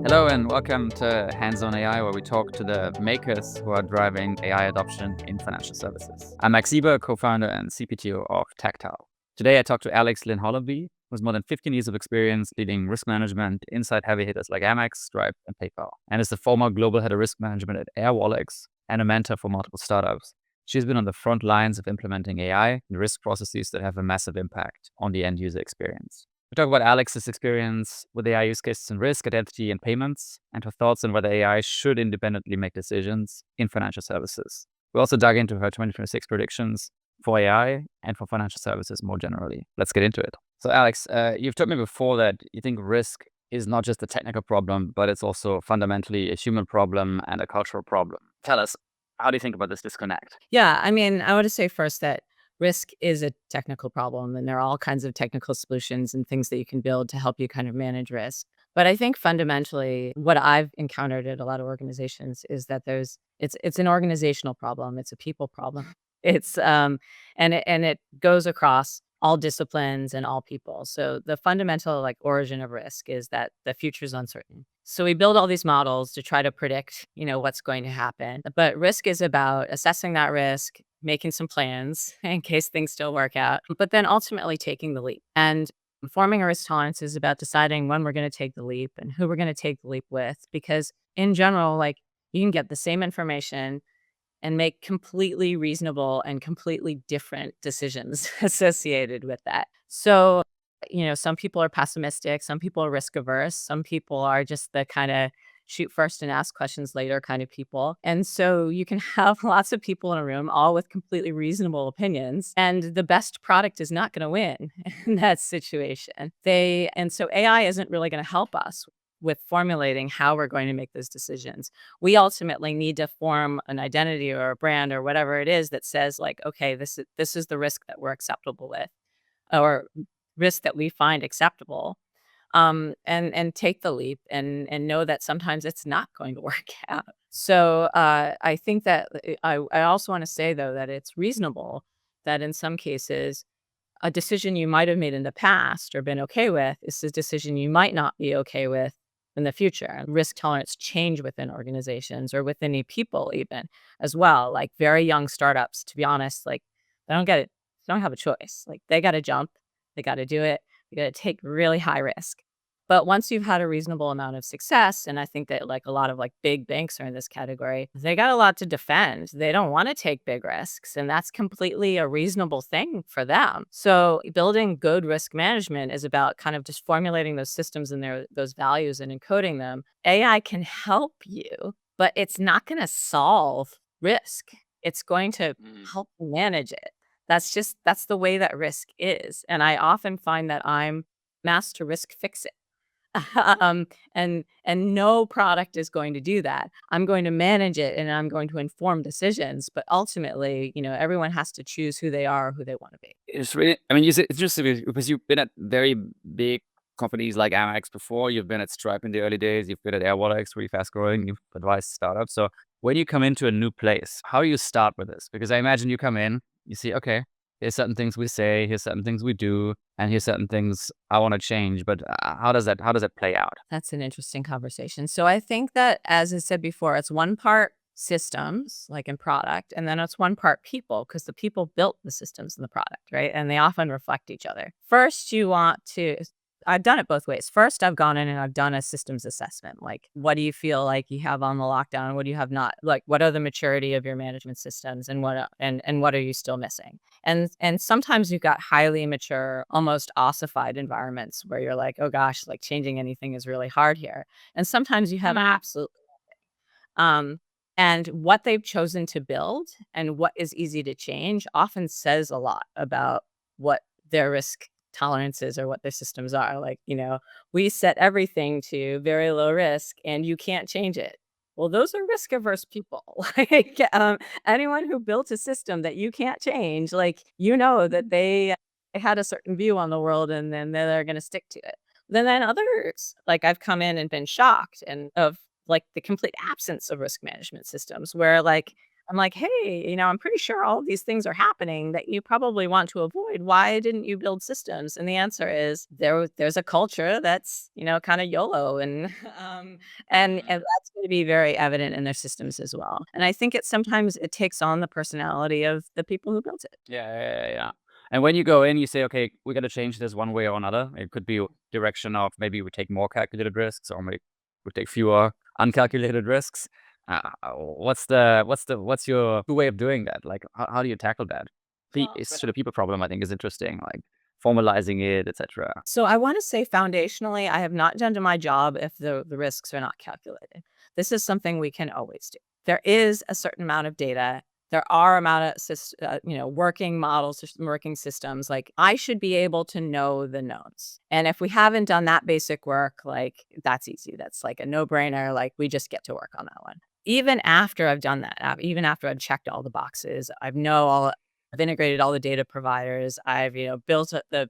Hello and welcome to Hands-on AI, where we talk to the makers who are driving AI adoption in financial services. I'm Max Eber, co-founder and CPTO of Taktile. Today I talk to Alexandra Lynn Hollombe, who has more than 15 years of experience leading risk management inside heavy hitters like Amex, Stripe, and PayPal, and is the former global head of risk management at Airwallex and a mentor for multiple startups. She's been on the front lines of implementing AI and risk processes that have a massive impact on the end user experience. We talk about Alex's experience with AI use cases in risk, identity, and payments, and her thoughts on whether AI should independently make decisions in financial services. We also dug into her 2026 predictions for AI and for financial services more generally. Let's get into it. So Alex, you've told me before that you think risk is not just a technical problem, but it's also fundamentally a human problem and a cultural problem. Tell us, how do you think about this disconnect? Yeah, I mean, I want to say first that risk is a technical problem, and there are all kinds of technical solutions and things that you can build to help you kind of manage risk. But I think fundamentally, what I've encountered at a lot of organizations is that it's an organizational problem, it's a people problem. It's and it goes across all disciplines and all people. So the fundamental like origin of risk is that the future is uncertain. So we build all these models to try to predict, what's going to happen. But risk is about assessing that risk, making some plans in case things still work out, but then ultimately taking the leap. And forming a risk tolerance is about deciding when we're going to take the leap and who we're going to take the leap with. Because in general, like you can get the same information and make completely reasonable and completely different decisions associated with that. So, some people are pessimistic, some people are risk averse, some people are just the kind of shoot first and ask questions later kind of people. And so you can have lots of people in a room, all with completely reasonable opinions, and the best product is not going to win in that situation. And so AI isn't really going to help us with formulating how we're going to make those decisions. We ultimately need to form an identity or a brand or whatever it is that says like, okay, this is the risk that we're acceptable with, or risk that we find acceptable, and take the leap and know that sometimes it's not going to work out. So I think that I also want to say though that it's reasonable that in some cases a decision you might have made in the past or been okay with is a decision you might not be okay with in the future. Risk tolerance change within organizations or within any people even as well. Like very young startups, to be honest, like they don't get it. They don't have a choice. Like they got to jump. They got to do it. They got to take really high risk. But once you've had a reasonable amount of success, and I think that like a lot of like big banks are in this category, they got a lot to defend. They don't want to take big risks, and that's completely a reasonable thing for them. So building good risk management is about kind of just formulating those systems and those values and encoding them. AI can help you, but it's not going to solve risk. It's going to help manage it. That's the way that risk is. And I often find that I'm master risk fix it. And no product is going to do that. I'm going to manage it and I'm going to inform decisions, but ultimately, everyone has to choose who they are, who they want to be. It's really, I mean, it's interesting because you've been at very big companies like Amex before. You've been at Stripe in the early days. You've been at Airwallex, really fast growing. You've advised startups. So when you come into a new place, how do you start with this? Because I imagine you come in, you see, okay, here's certain things we say, here's certain things we do, and here's certain things I want to change. But how does that play out? That's an interesting conversation. So I think that, as I said before, it's one part systems, like in product, and then it's one part people, because the people built the systems and the product, right? And they often reflect each other. First, I've done it both ways. First, I've gone in and I've done a systems assessment. Like, what do you feel like you have on the lockdown? What do you have not? Like, what are the maturity of your management systems, and what are you still missing? And sometimes you've got highly immature, almost ossified environments where you're like, oh gosh, like changing anything is really hard here. And sometimes you have absolutely and what they've chosen to build and what is easy to change often says a lot about what their risk tolerances or what their systems are. Like, we set everything to very low risk and you can't change it. Well, those are risk averse people. Like anyone who built a system that you can't change, like, that they had a certain view on the world and then they're going to stick to it. Then others, like I've come in and been shocked and of like the complete absence of risk management systems where like I'm like, hey, I'm pretty sure all of these things are happening that you probably want to avoid. Why didn't you build systems? And the answer is there's a culture that's, kind of YOLO um, and that's going to be very evident in their systems as well. And I think sometimes it takes on the personality of the people who built it. Yeah. And when you go in, you say, okay, we got to change this one way or another. It could be direction of maybe we take more calculated risks, or maybe we take fewer uncalculated risks. What's your way of doing that? Like, how do you tackle that? It's the people problem, I think, is interesting, like formalizing it, etc. So I want to say foundationally, I have not done my job if the risks are not calculated. This is something we can always do. There is a certain amount of data. There are amount of working models, working systems. Like I should be able to know the knowns. And if we haven't done that basic work, like that's easy. That's like a no-brainer. Like we just get to work on that one. Even after I've done that, even after I've checked all the boxes, I've integrated all the data providers. I've, built up the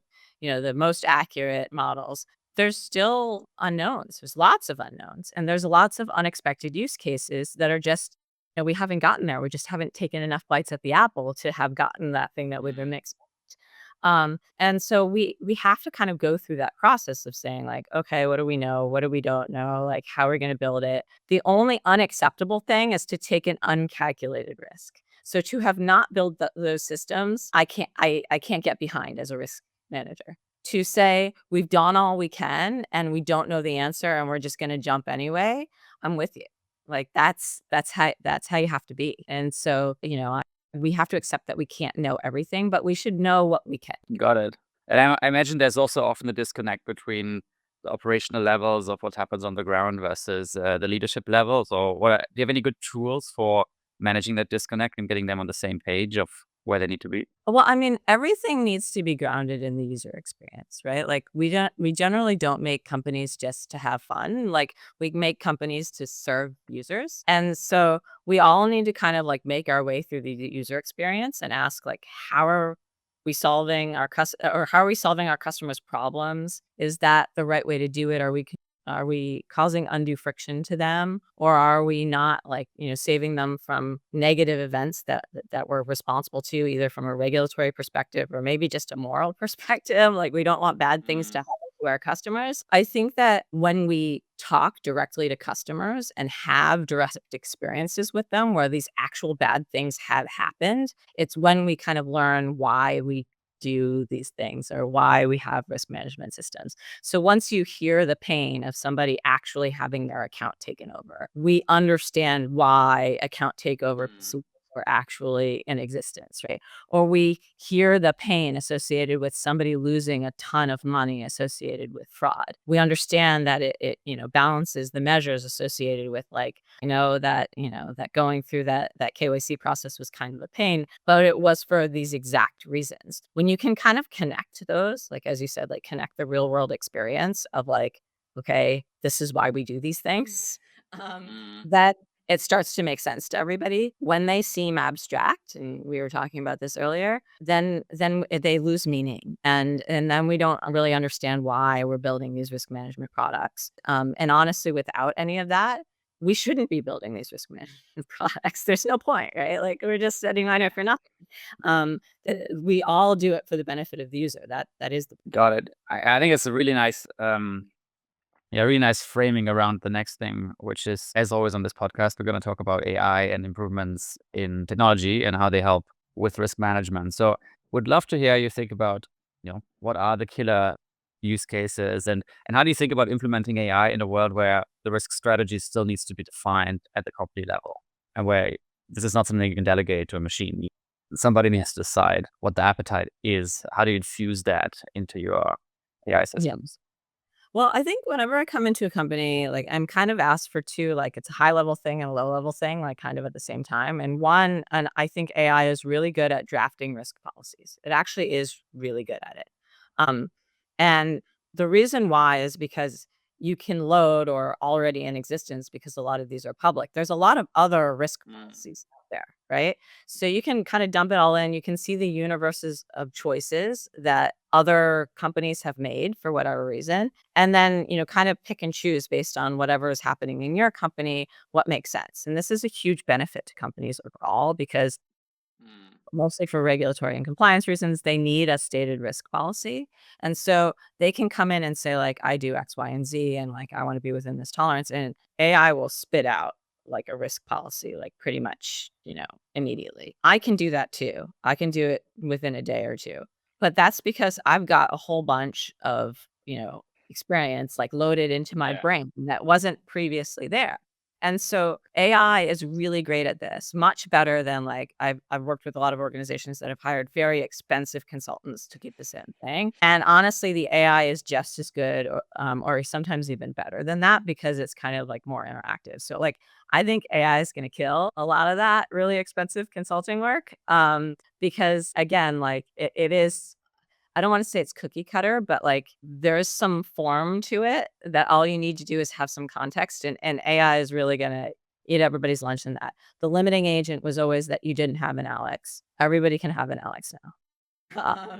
most accurate models. There's still unknowns. There's lots of unknowns. And there's lots of unexpected use cases that are just, we haven't gotten there. We just haven't taken enough bites at the apple to have gotten that thing that we've been expecting. And so we have to kind of go through that process of saying like, okay, what do we know? What do we don't know? Like how are we going to build it? The only unacceptable thing is to take an uncalculated risk. So to have not built those systems, I can't get behind as a risk manager. To say we've done all we can and we don't know the answer and we're just going to jump anyway, I'm with you. Like that's how you have to be. And so, we have to accept that we can't know everything, but we should know what we can. Got it. And I imagine there's also often a disconnect between the operational levels of what happens on the ground versus the leadership levels. Or do you have any good tools for managing that disconnect and getting them on the same page of where they need to be? Well, I mean, everything needs to be grounded in the user experience, right? Like we generally don't make companies just to have fun. Like we make companies to serve users. And so we all need to kind of like make our way through the user experience and ask like, how are we solving how are we solving our customers' problems? Is that the right way to do it? Are we causing undue friction to them, or are we not like, saving them from negative events that we're responsible to, either from a regulatory perspective or maybe just a moral perspective? Like we don't want bad things to happen to our customers. I think that when we talk directly to customers and have direct experiences with them where these actual bad things have happened, it's when we kind of learn why we do these things or why we have risk management systems. So once you hear the pain of somebody actually having their account taken over, we understand why account takeover solutions are actually in existence, right? Or we hear the pain associated with somebody losing a ton of money associated with fraud. We understand that it balances the measures associated with like, that going through that KYC process was kind of a pain, but it was for these exact reasons. When you can kind of connect those, like as you said, like connect the real world experience of like, okay, this is why we do these things. That it starts to make sense to everybody. When they seem abstract, and we were talking about this earlier, then they lose meaning, and then we don't really understand why we're building these risk management products. And honestly, without any of that, we shouldn't be building these risk management products. There's no point, right? Like we're just setting on it for nothing. We all do it for the benefit of the user. That is the Got it. I think it's a really nice really nice framing around the next thing, which is, as always on this podcast, we're going to talk about AI and improvements in technology and how they help with risk management. So would love to hear you think about, what are the killer use cases and how do you think about implementing AI in a world where the risk strategy still needs to be defined at the company level and where this is not something you can delegate to a machine. Somebody needs to decide what the appetite is. How do you infuse that into your AI systems? Well, I think whenever I come into a company, like I'm kind of asked for two, like it's a high level thing and a low level thing, like kind of at the same time. And I think AI is really good at drafting risk policies. It actually is really good at it. Um, and the reason why is because you can load or already in existence because a lot of these are public. There's a lot of other risk policies out there, right? So you can kind of dump it all in. You can see the universes of choices that other companies have made for whatever reason. And then, kind of pick and choose based on whatever is happening in your company, what makes sense. And this is a huge benefit to companies overall because mostly for regulatory and compliance reasons, they need a stated risk policy. And so they can come in and say, like, I do X, Y, and Z, and like, I want to be within this tolerance. And AI will spit out like a risk policy, like pretty much, immediately. I can do that too. I can do it within a day or two. But that's because I've got a whole bunch of, experience like loaded into my brain that wasn't previously there. And so AI is really great at this, much better than like I've worked with a lot of organizations that have hired very expensive consultants to keep the same thing. And honestly, the AI is just as good or sometimes even better than that because it's kind of like more interactive. So like I think AI is going to kill a lot of that really expensive consulting work because again, like it is I don't wanna say it's cookie cutter, but, like, there's some form to it that all you need to do is have some context, and AI is really gonna eat everybody's lunch in that. The limiting agent was always that you didn't have an Alex. Everybody can have an Alex now.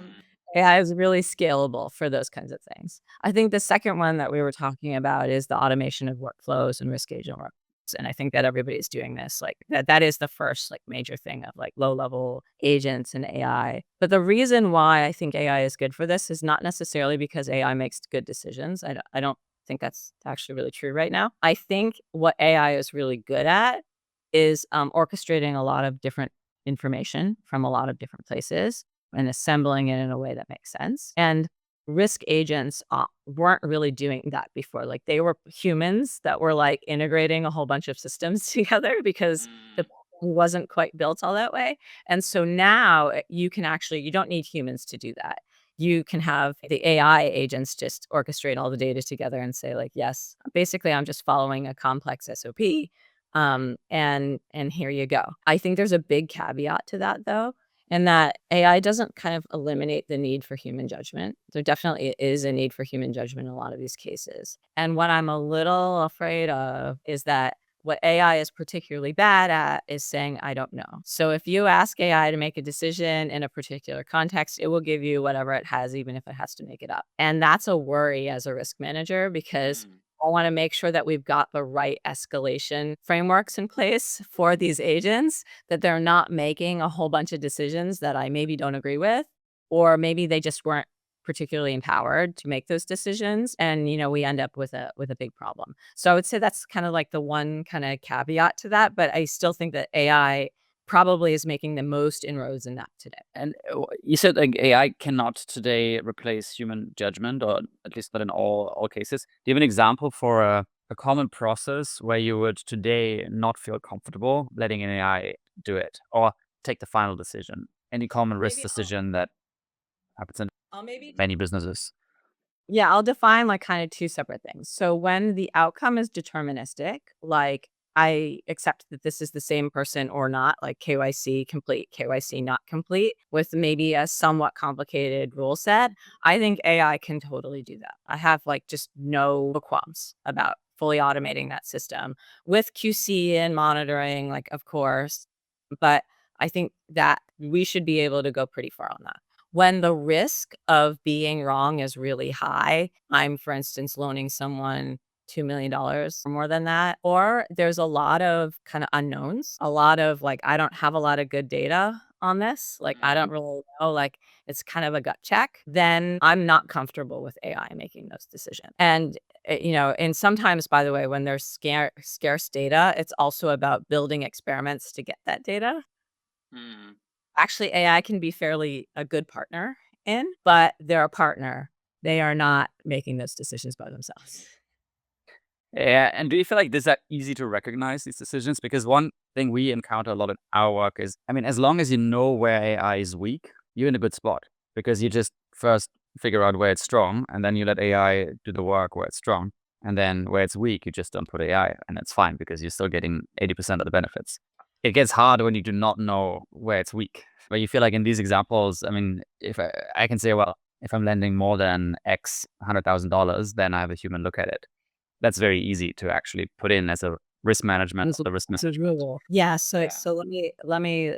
AI is really scalable for those kinds of things. I think the second one that we were talking about is the automation of workflows and risk agent workflows. And I think that everybody's doing this. Like that is the first like major thing of like low level agents and AI. But the reason why I think AI is good for this is not necessarily because AI makes good decisions. I don't think that's actually really true right now. I think what AI is really good at is orchestrating a lot of different information from a lot of different places and assembling it in a way that makes sense. And risk agents weren't really doing that before. Like they were humans that were like integrating a whole bunch of systems together because the platform wasn't quite built all that way. And so now you can actually, you don't need humans to do that. You can have the AI agents just orchestrate all the data together and say like, yes, basically I'm just following a complex SOP. And here you go. I think there's a big caveat to that though, and that AI doesn't kind of eliminate the need for human judgment. There definitely is a need for human judgment in a lot of these cases. And what I'm a little afraid of is that what AI is particularly bad at is saying, I don't know. So if you ask AI to make a decision in a particular context, it will give you whatever it has, even if it has to make it up. And that's a worry as a risk manager because I want to make sure that we've got the right escalation frameworks in place for these agents, that they're not making a whole bunch of decisions that I maybe don't agree with, or maybe they just weren't particularly empowered to make those decisions. And, we end up with a big problem. So I would say that's kind of like the one kind of caveat to that. But I still think that AI probably is making the most inroads in that today. And you said like AI cannot today replace human judgment, or at least not in all cases. Do you have an example for a common process where you would today not feel comfortable letting an AI do it or take the final decision? Any common risk Maybe decision that happens in I'll maybe many businesses? Yeah, I'll define like kind of two separate things. So when the outcome is deterministic, like I accept that this is the same person or not, like KYC complete, KYC not complete, with maybe a somewhat complicated rule set, I think AI can totally do that. I have like just no qualms about fully automating that system with QC and monitoring, like of course, but I think that we should be able to go pretty far on that. When the risk of being wrong is really high, I'm, for instance, loaning someone $2 million or more than that, or there's a lot of kind of unknowns, a lot of like, I don't have a lot of good data on this. Like, I don't really know, like, it's kind of a gut check. Then I'm not comfortable with AI making those decisions. And, and sometimes, by the way, when there's scarce data, it's also about building experiments to get that data. Actually, AI can be fairly a good partner but they're a partner. They are not making those decisions by themselves. Yeah, and do you feel like this is easy to recognize these decisions? Because one thing we encounter a lot in our work is, I mean, as long as you know where AI is weak, you're in a good spot because you just first figure out where it's strong, and then you let AI do the work where it's strong. And then where it's weak, you just don't put AI, and it's fine because you're still getting 80% of the benefits. It gets hard when you do not know where it's weak. But you feel like in these examples, I mean, if I can say, well, if I'm lending more than X $100,000, then I have a human look at it. that's very easy to actually put in as a risk management, the risk management. Yeah. So let me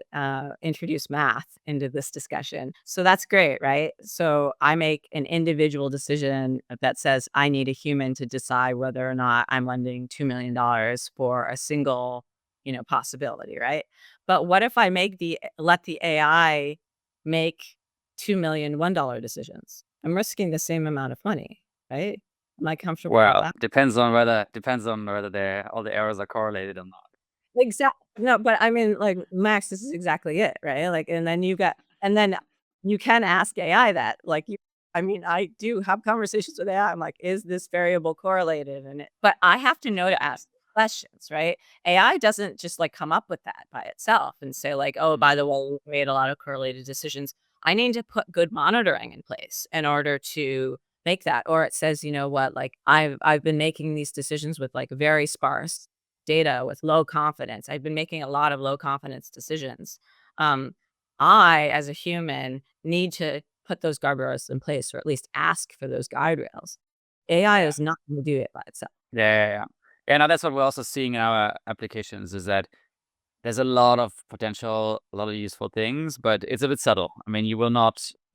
introduce math into this discussion. So that's great, right? So I make an individual decision that says I need a human to decide whether or not I'm lending $2 million for a single, possibility, right? But what if I let the AI make $2 million decisions? I'm risking the same amount of money, right? Am I comfortable with Well, that? depends on whether all the errors are correlated or not. Exactly. No, but I mean, like, Max, this is exactly it, right? Like, and then you can ask AI that. Like, I mean, I do have conversations with AI. I'm like, is this variable correlated? But I have to know to ask questions, right? AI doesn't just like come up with that by itself and say, like, oh, by the way, we made a lot of correlated decisions. I need to put good monitoring in place in order to make that. Or it says, you know what, like, I've been making these decisions with like very sparse data with low confidence. I've been making a lot of low confidence decisions. Um, I, as a human, need to put those guardrails in place, or at least ask for those guide rails. AI Yeah. is not going to do it by itself. Yeah. Yeah, now that's what we're also seeing in our applications is that there's a lot of potential, a lot of useful things, but it's a bit subtle. I mean,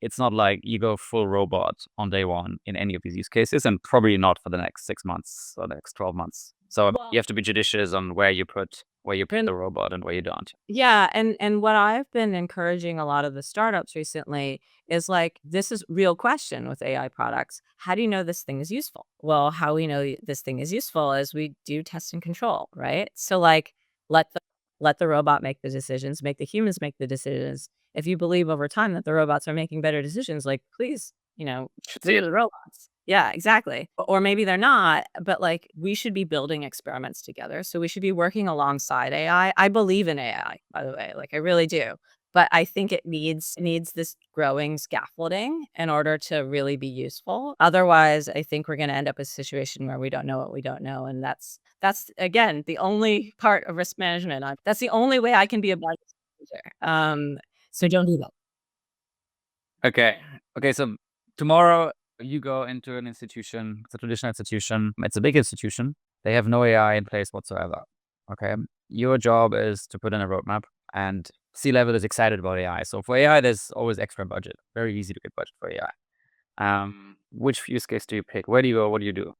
it's not like you go full robot on day one in any of these use cases, and probably not for the next 6 months or the next 12 months. So you Well, have to be judicious on where you put and the robot and where you don't. yeah, and what I've been encouraging a lot of the startups recently is like, this is real question with AI products. How do you know this thing is useful? Well, how we know this thing is useful is we do test and control, right? So like, let the let the robot make the decisions, make the humans make the decisions. If you believe over time that the robots are making better decisions, like, please, Should see do it. the robots. Yeah, exactly. Or maybe they're not, but like, we should be building experiments together. So we should be working alongside AI. I believe in AI, by the way, like I really do. But I think it needs this growing scaffolding in order to really be useful. Otherwise, I think we're going to end up in a situation where we don't know what we don't know, and that's again the only part of risk management. That's the only way I can be a better manager. So don't do that. Okay. Okay. So tomorrow you go into an institution, it's a traditional institution, it's a big institution. They have no AI in place whatsoever. Okay. Your job is to put in a roadmap, and C-level is excited about AI. So for AI, there's always extra budget. Very easy to get budget for AI. Which use case do you pick? Where do you go? What do you do?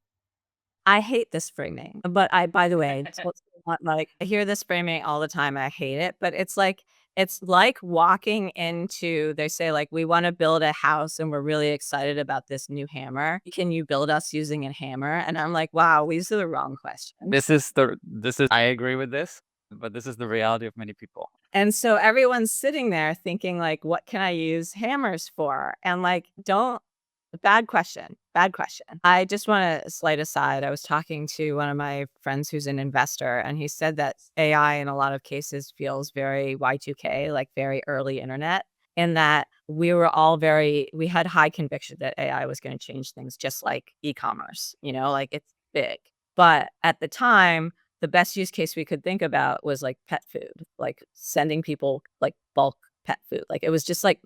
I hate this framing, but by the way, it's what's not like, I hear this framing all the time. I hate it, but it's like walking into, they say, like, we want to build a house and we're really excited about this new hammer. Can you build us using a hammer? And I'm like, wow, these are the wrong questions. I agree with this, but this is the reality of many people. And so everyone's sitting there thinking, like, what can I use hammers for? And like, don't bad question. Bad question. I just want to slight aside. I was talking to one of my friends who's an investor, and he said that AI in a lot of cases feels very Y2K, like very early internet, in that we had high conviction that AI was going to change things just like e-commerce, like it's big. But at the time, the best use case we could think about was like pet food, like sending people like bulk pet food. Like it was just like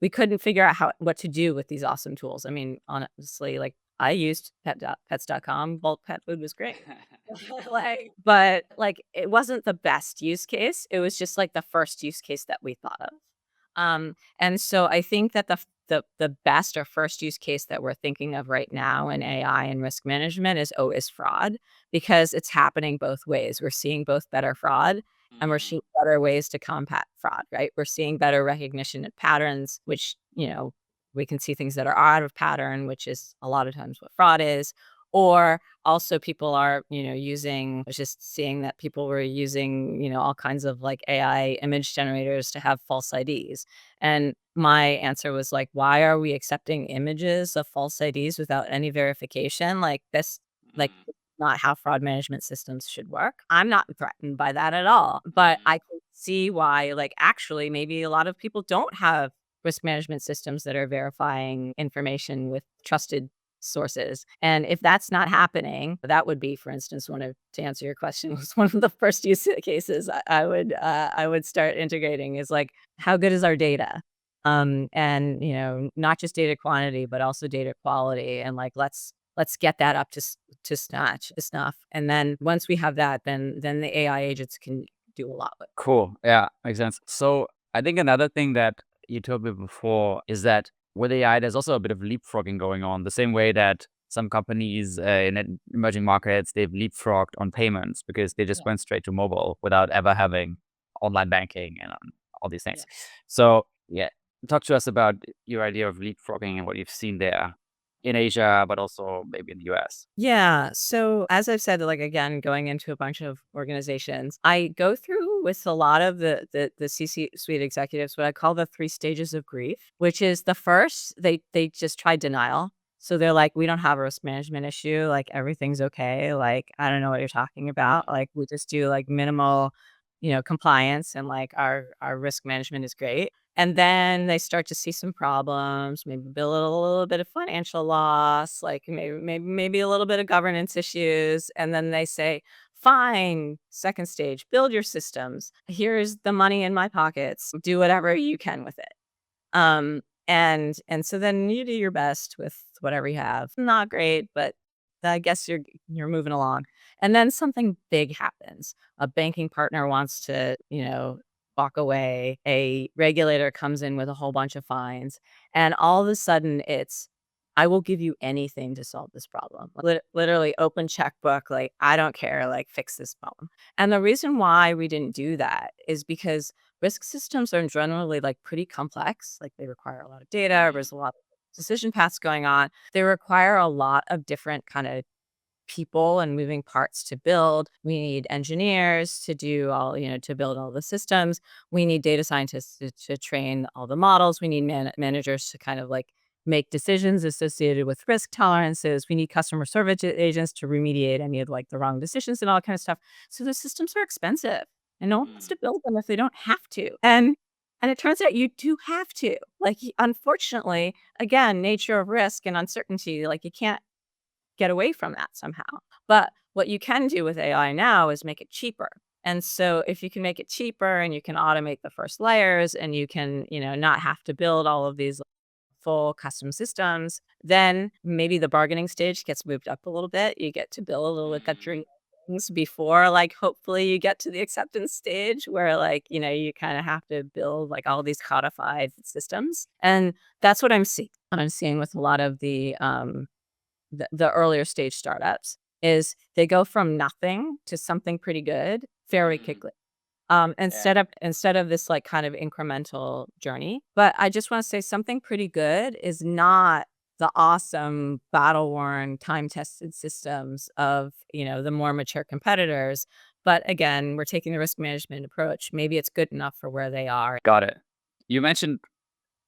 we couldn't figure out what to do with these awesome tools. I mean, honestly, like I used pets.com. Bulk pet food was great. But like it wasn't the best use case. It was just like the first use case that we thought of. And so I think that the best or first use case that we're thinking of right now in AI and risk management is fraud, because it's happening both ways. We're seeing both better fraud and we're seeing better ways to combat fraud, right? We're seeing better recognition of patterns, which, we can see things that are out of pattern, which is a lot of times what fraud is. Or also people are, I was just seeing that people were using, all kinds of like AI image generators to have false IDs. And my answer was like, why are we accepting images of false IDs without any verification? Like this, like not how fraud management systems should work. I'm not threatened by that at all. But I can see why, like, actually, maybe a lot of people don't have risk management systems that are verifying information with trusted sources. And if that's not happening, that would be, for instance, to answer your question, was one of the first use cases I would start integrating is like, how good is our data? And not just data quantity, but also data quality. And like, let's let's get that up to snuff. And then once we have that, then the AI agents can do a lot with it. Cool. Yeah, makes sense. So I think another thing that you told me before is that with AI, there's also a bit of leapfrogging going on, the same way that some companies in emerging markets, they've leapfrogged on payments because they just Yeah. went straight to mobile without ever having online banking and all these Yeah. things. So yeah, talk to us about your idea of leapfrogging and what you've seen there in Asia, but also maybe in the US. Yeah. So as I've said, like again, going into a bunch of organizations, I go through with a lot of the C-suite executives what I call the 3 stages of grief, which is the first, they just try denial. So they're like, we don't have a risk management issue, like everything's okay. Like, I don't know what you're talking about. Like we just do like minimal, compliance, and like our risk management is great. And then they start to see some problems, maybe build a little bit of financial loss, like maybe a little bit of governance issues. And then they say, fine, second stage, build your systems. Here's the money in my pockets. Do whatever you can with it. And so then you do your best with whatever you have. Not great, but I guess you're moving along. And then something big happens. A banking partner wants to, walk away. A regulator comes in with a whole bunch of fines, and all of a sudden it's, I will give you anything to solve this problem. Literally open checkbook, like I don't care, like fix this problem. And the reason why we didn't do that is because risk systems are generally like pretty complex. Like they require a lot of data. There's a lot of decision paths going on. They require a lot of different kind of people and moving parts to build. We need engineers to do all, to build all the systems. We need data scientists to train all the models. We need managers to kind of like make decisions associated with risk tolerances. We need customer service agents to remediate any of like the wrong decisions and all that kind of stuff. So the systems are expensive, and no one wants to build them if they don't have to. And it turns out you do have to. Like, unfortunately, again, nature of risk and uncertainty, like you can't get away from that somehow. But what you can do with AI now is make it cheaper. And so if you can make it cheaper and you can automate the first layers and you can, not have to build all of these full custom systems, then maybe the bargaining stage gets moved up a little bit. You get to build a little bit country things before, like, hopefully you get to the acceptance stage where, like, you kind of have to build like all these codified systems. And that's what I'm seeing with a lot of the earlier stage startups is they go from nothing to something pretty good very quickly. Instead of this like kind of incremental journey. But I just want to say something pretty good is not the awesome battle worn time tested systems of, the more mature competitors. But again, we're taking the risk management approach. Maybe it's good enough for where they are. Got it. You mentioned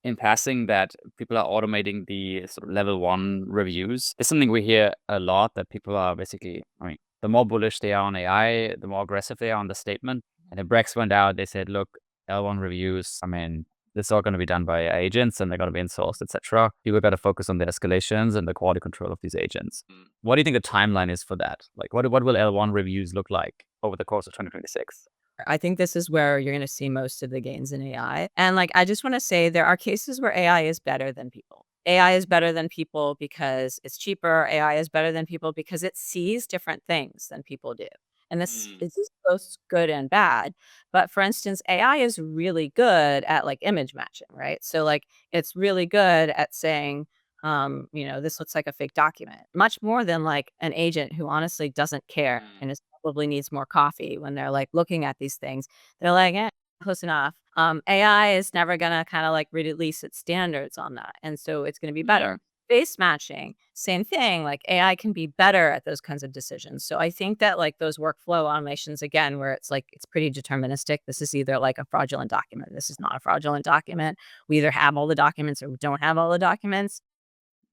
in passing that people are automating the sort of level 1 reviews. It's something we hear a lot, that people are basically, I mean, the more bullish they are on AI, the more aggressive they are on the statement. And then Brex went out, they said, look, L1 reviews, I mean, this is all going to be done by agents and they're going to be insourced, etc. People got to focus on the escalations and the quality control of these agents. What do you think the timeline is for that? Like, what will L1 reviews look like over the course of 2026? I think this is where you're going to see most of the gains in AI. And like, I just want to say there are cases where AI is better than people. AI is better than people because it's cheaper. AI is better than people because it sees different things than people do. And this is both good and bad. But for instance, AI is really good at like image matching, right? So like it's really good at saying, this looks like a fake document, much more than like an agent who honestly doesn't care and is probably needs more coffee when they're like looking at these things. They're like, close enough. AI is never gonna kind of like release its standards on that. And so it's gonna be better. Face matching, same thing. Like AI can be better at those kinds of decisions. So I think that like those workflow automations, again, where it's like it's pretty deterministic. This is either like a fraudulent document. This is not a fraudulent document. We either have all the documents or we don't have all the documents.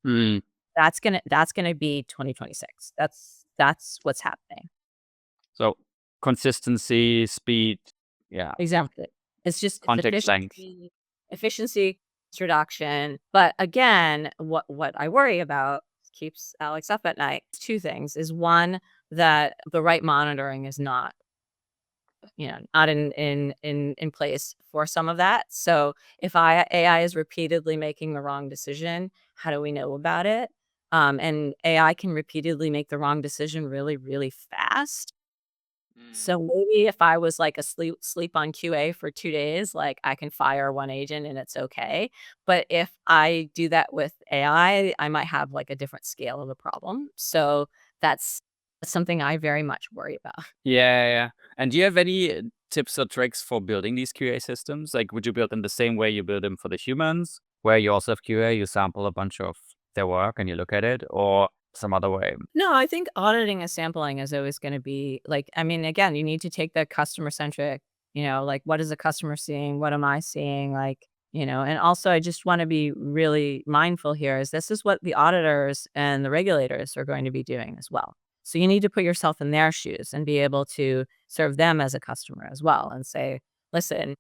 Mm. That's gonna be 2026. That's what's happening. So consistency, speed, yeah, Exactly. It's context length. efficiency, it's reduction. But again, what I worry about keeps Alex up at night. Two things is one, that the right monitoring is not in place for some of that. So if AI is repeatedly making the wrong decision, how do we know about it? And AI can repeatedly make the wrong decision really, really fast. So maybe if I was like sleep on QA for 2 days, like I can fire one agent and it's okay. But if I do that with AI, I might have like a different scale of the problem. So that's something I very much worry about. Yeah, yeah. And do you have any tips or tricks for building these QA systems? Like, would you build them the same way you build them for the humans, where you also have QA, you sample a bunch of their work and you look at it, or some other way? No, I think auditing and sampling is always going to be like, I mean, again, you need to take the customer centric, like what is the customer seeing? What am I seeing? Like, and also I just want to be really mindful here is this is what the auditors and the regulators are going to be doing as well. So you need to put yourself in their shoes and be able to serve them as a customer as well and say, listen,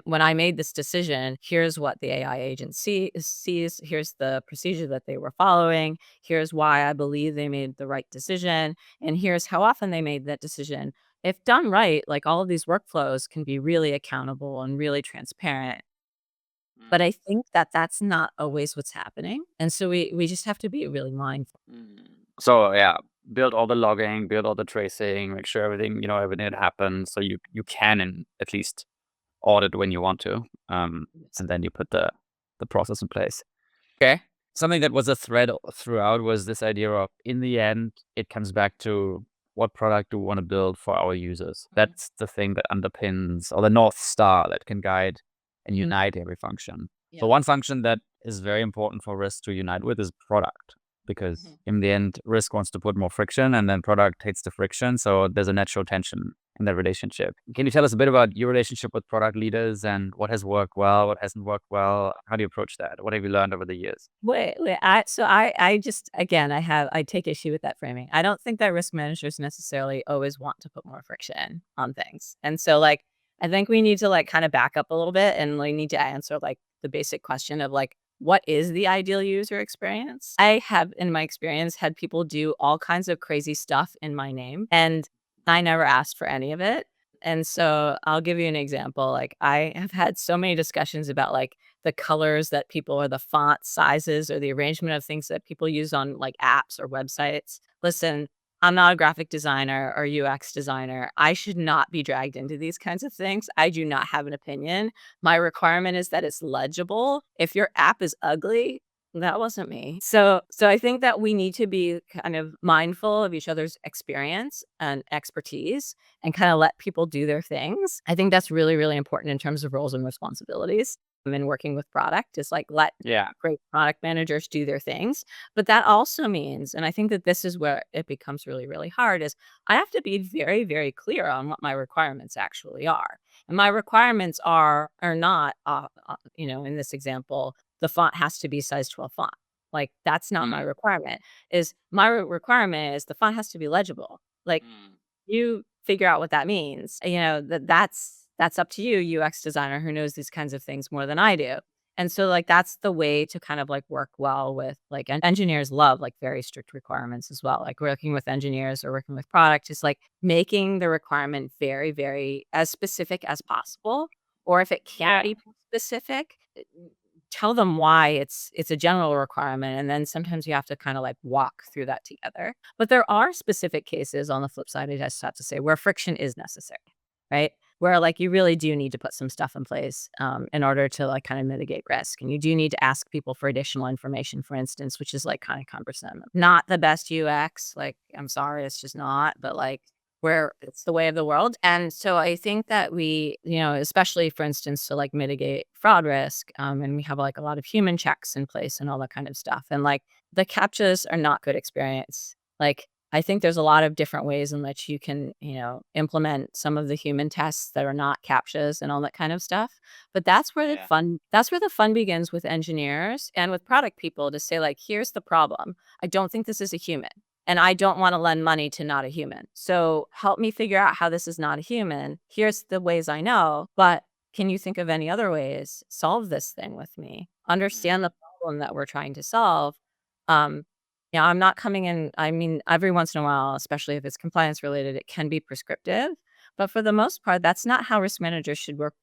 when I made this decision, here's what the AI agent sees, here's the procedure that they were following, here's why I believe they made the right decision, and here's how often they made that decision. If done right, like all of these workflows can be really accountable and really transparent. But I think that that's not always what's happening. And so we just have to be really mindful. So yeah, build all the logging, build all the tracing, make sure everything that happens, so you can at least audit when you want to, and then you put the process in place. Okay. Something that was a thread throughout was this idea of, in the end, it comes back to what product do we want to build for our users. That's the thing that underpins, or the North Star that can guide and unite every function. Yeah. So one function that is very important for risk to unite with is product, because in the end, risk wants to put more friction and then product hates the friction. So there's a natural tension in that relationship. Can you tell us a bit about your relationship with product leaders and what has worked well, what hasn't worked well? How do you approach that? What have you learned over the years? Wait, I just, again, I take issue with that framing. I don't think that risk managers necessarily always want to put more friction on things. And so like, I think we need to like kind of back up a little bit and we need to answer like the basic question of like, what is the ideal user experience? I have, in my experience, had people do all kinds of crazy stuff in my name, and I never asked for any of it. And so I'll give you an example. Like I have had so many discussions about like the colors that people or the font sizes or the arrangement of things that people use on like apps or websites. Listen, I'm not a graphic designer or UX designer. I should not be dragged into these kinds of things. I do not have an opinion. My requirement is that it's legible. If your app is ugly, that wasn't me. So I think that we need to be kind of mindful of each other's experience and expertise and kind of let people do their things. I think that's really, really important in terms of roles and responsibilities. And working with product is like let Yeah. great product managers do their things. But that also means, and I think that this is where it becomes really, really hard, is I have to be very, very clear on what my requirements actually are. And my requirements are not, in this example, the font has to be size 12 font. Like that's not my requirement. Is my requirement is the font has to be legible. Like you figure out what that means. That's up to you, UX designer who knows these kinds of things more than I do. And so like that's the way to kind of like work well with like engineers love like very strict requirements as well. Like working with engineers or working with product is like making the requirement very, very as specific as possible. Or if it can't be specific, tell them why it's a general requirement, and then sometimes you have to kind of like walk through that together. But there are specific cases on the flip side, I just have to say, where friction is necessary, right? Where like you really do need to put some stuff in place in order to like kind of mitigate risk, and you do need to ask people for additional information, for instance, which is like kind of cumbersome. Not the best UX, like I'm sorry, it's just not, but like where it's the way of the world. And so I think that we, especially for instance, to like mitigate fraud risk, and we have like a lot of human checks in place and all that kind of stuff. And like the CAPTCHAs are not good experience. Like I think there's a lot of different ways in which you can, implement some of the human tests that are not CAPTCHAs and all that kind of stuff. But that's where the fun begins with engineers and with product people to say like, here's the problem. I don't think this is a human. And I don't want to lend money to not a human. So help me figure out how this is not a human. Here's the ways I know, but can you think of any other ways? Solve this thing with me. Understand the problem that we're trying to solve. Um, I'm not coming in. I mean, every once in a while, especially if it's compliance related, it can be prescriptive. But for the most part, that's not how risk managers should work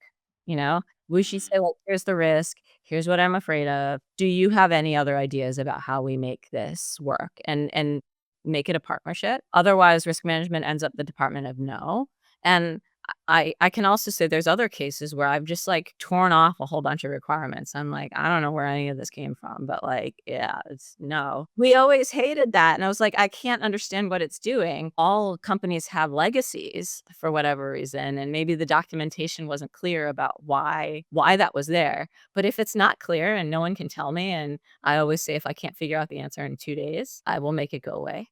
We should say, well, here's the risk. Here's what I'm afraid of. Do you have any other ideas about how we make this work and make it a partnership? Otherwise, risk management ends up the department of no. And I can also say there's other cases where I've just like torn off a whole bunch of requirements. I'm like, I don't know where any of this came from, but like, yeah, it's no. We always hated that. And I was like, I can't understand what it's doing. All companies have legacies for whatever reason. And maybe the documentation wasn't clear about why that was there. But if it's not clear and no one can tell me, and I always say if I can't figure out the answer in 2 days, I will make it go away.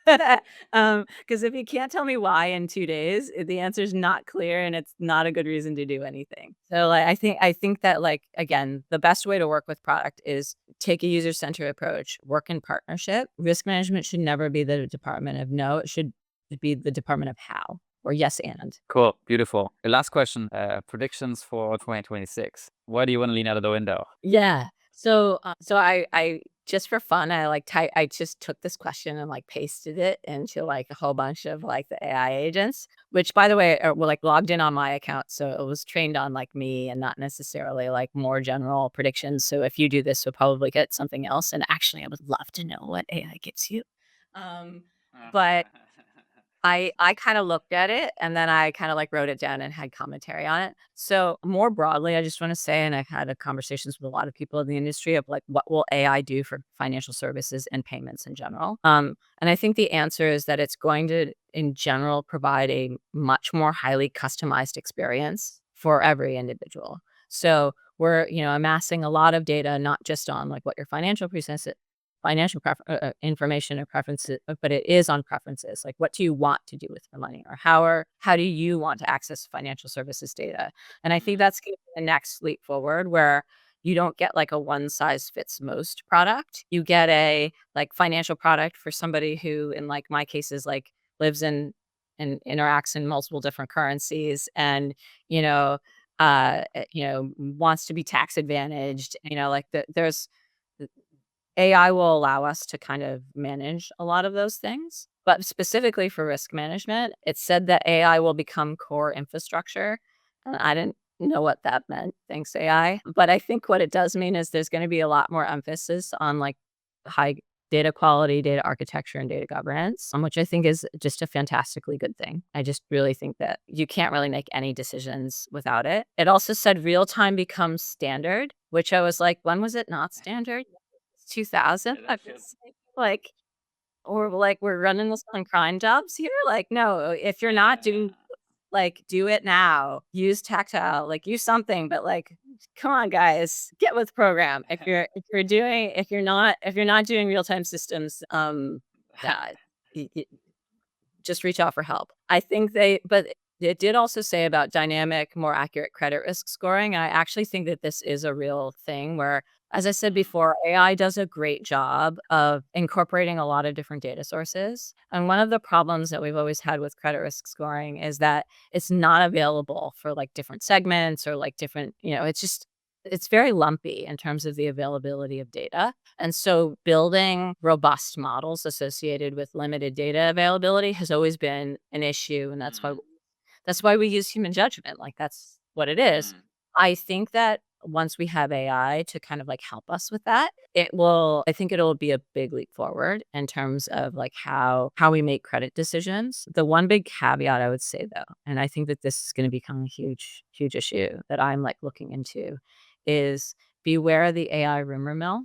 Because if you can't tell me why in 2 days, the answer is not clear and it's not a good reason to do anything. So, like, I think that, like, again, the best way to work with product is take a user-centered approach, work in partnership. Risk management should never be the department of no, it should be the department of how or yes and. Cool. Beautiful. The last question, predictions for 2026. Where do you want to lean out of the window? Yeah. So I just for fun, I just took this question and like pasted it into like a whole bunch of like the AI agents, which by the way were like logged in on my account. So it was trained on like me and not necessarily like more general predictions. So if you do this, you'll probably get something else. And actually, I would love to know what AI gives you. Um, but I kinda looked at it, and then I kinda, like, wrote it down and had commentary on it. So, more broadly, I just wanna say, and I've had, conversations with a lot of people in the industry of, like, what will AI do for financial services and payments in general? And I think the answer is that it's going to, in general, provide a much more highly customized experience for every individual. So, we're, amassing a lot of data, not just on, like, what your financial information or preferences, but it is on preferences. Like, what do you want to do with your money, or how do you want to access financial services data? And I think that's gonna be the next leap forward, where you don't get like a one size fits most product. You get a like financial product for somebody who, in like my cases, like lives in and interacts in multiple different currencies, and you know, wants to be tax advantaged. There's AI will allow us to kind of manage a lot of those things. But specifically for risk management, it said that AI will become core infrastructure. And I didn't know what that meant. Thanks, AI. But I think what it does mean is there's going to be a lot more emphasis on like high data quality, data architecture, and data governance, which I think is just a fantastically good thing. I just really think that you can't really make any decisions without it. It also said real time becomes standard, which I was like, when was it not standard? 2000? Yeah, I that feels. was like, or like, we're running this on crime jobs here? Like, no, if you're not doing like, do it now. Use Tactile, like, use something, but, like, come on, guys, get with the program. If you're not doing real-time systems, yeah, just reach out for help. I think but it did also say about dynamic, more accurate credit risk scoring. I actually think that this is a real thing where, as I said before, AI does a great job of incorporating a lot of different data sources. And one of the problems that we've always had with credit risk scoring is that it's not available for like different segments or like different, it's very lumpy in terms of the availability of data. And so building robust models associated with limited data availability has always been an issue. And that's why we use human judgment. Like, that's what it is. I think that once we have AI to kind of like help us with that, I think it'll be a big leap forward in terms of like how we make credit decisions. The one big caveat I would say though, and I think that this is going to become a huge, huge issue that I'm like looking into, is beware of the AI rumor mill.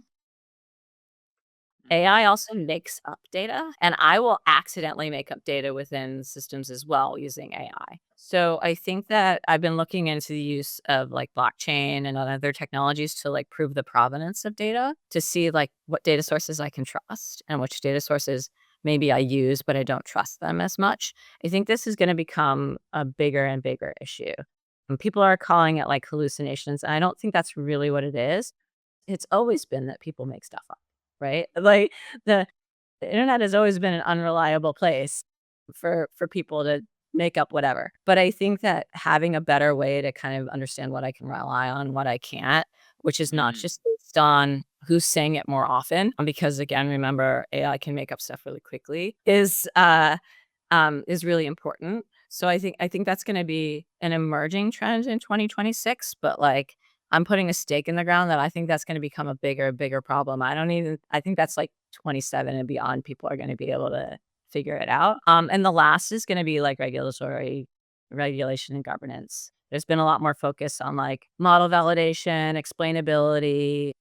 AI also makes up data, and I will accidentally make up data within systems as well using AI. So I think that I've been looking into the use of like blockchain and other technologies to like prove the provenance of data, to see like what data sources I can trust and which data sources maybe I use, but I don't trust them as much. I think this is going to become a bigger and bigger issue. And people are calling it like hallucinations. And I don't think that's really what it is. It's always been that people make stuff up, right? Like, the the internet has always been an unreliable place for people to make up whatever. But I think that having a better way to kind of understand what I can rely on, what I can't, which is not just based on who's saying it more often, because again, remember, AI can make up stuff really quickly, is really important. So I think that's going to be an emerging trend in 2026, but like I'm putting a stake in the ground that I think that's going to become a bigger problem. I think that's like 27 and beyond people are going to be able to figure it out. And the last is going to be like regulation and governance. There's been a lot more focus on like model validation, explainability,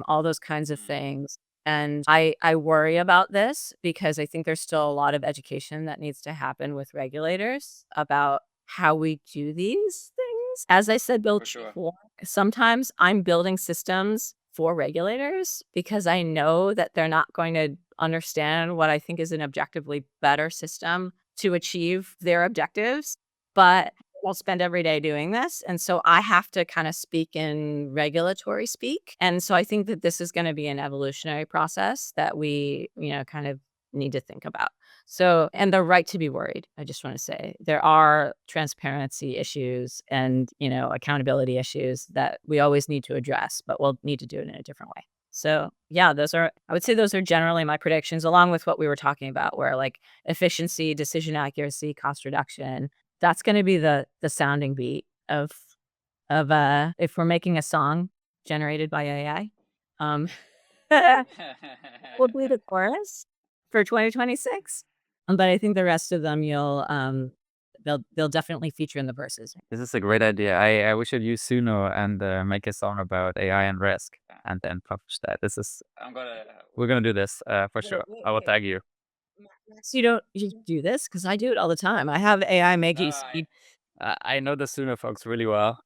all those kinds of things. And I worry about this because I think there's still a lot of education that needs to happen with regulators about how we do these things. As I said, build before, sometimes I'm building systems for regulators because I know that they're not going to understand what I think is an objectively better system to achieve their objectives. But we'll spend every day doing this. And so I have to kind of speak in regulatory speak. And so I think that this is going to be an evolutionary process that we, kind of need to think about. So, and the right to be worried. I just want to say there are transparency issues and, accountability issues that we always need to address, but we'll need to do it in a different way. So yeah, I would say those are generally my predictions, along with what we were talking about, where like efficiency, decision accuracy, cost reduction, that's going to be the sounding beat of if we're making a song generated by AI, um, will be the chorus for 2026. But I think the rest of them they'll definitely feature in the verses. This is a great idea. I we should use Suno and make a song about AI and risk, and then publish that. We're gonna do this for sure. I will tag you. So you do this because I do it all the time. I have AI make you speak. I know the Suno folks really well,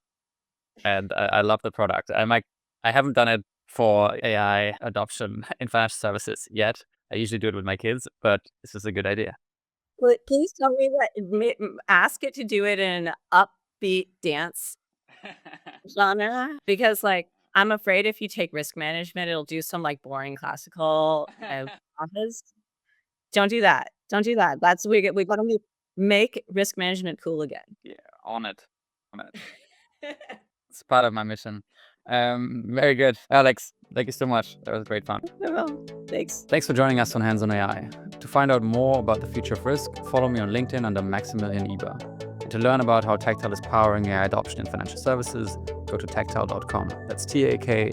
and I love the product. I haven't done it for AI adoption in financial services yet. I usually do it with my kids, but this is a good idea. Please tell me that ask it to do it in an upbeat dance genre, because like I'm afraid if you take risk management, it'll do some like boring classical office. Don't do that. Don't do that. That's we got to make risk management cool again. Yeah, on it. It's part of my mission. Very good. Alex, thank you so much. That was great fun. Thanks. Thanks for joining us on Hands on AI. To find out more about the future of risk, follow me on LinkedIn under Maximilian Eber. And to learn about how Taktile is powering AI adoption in financial services, go to taktile.com. That's taktile.com.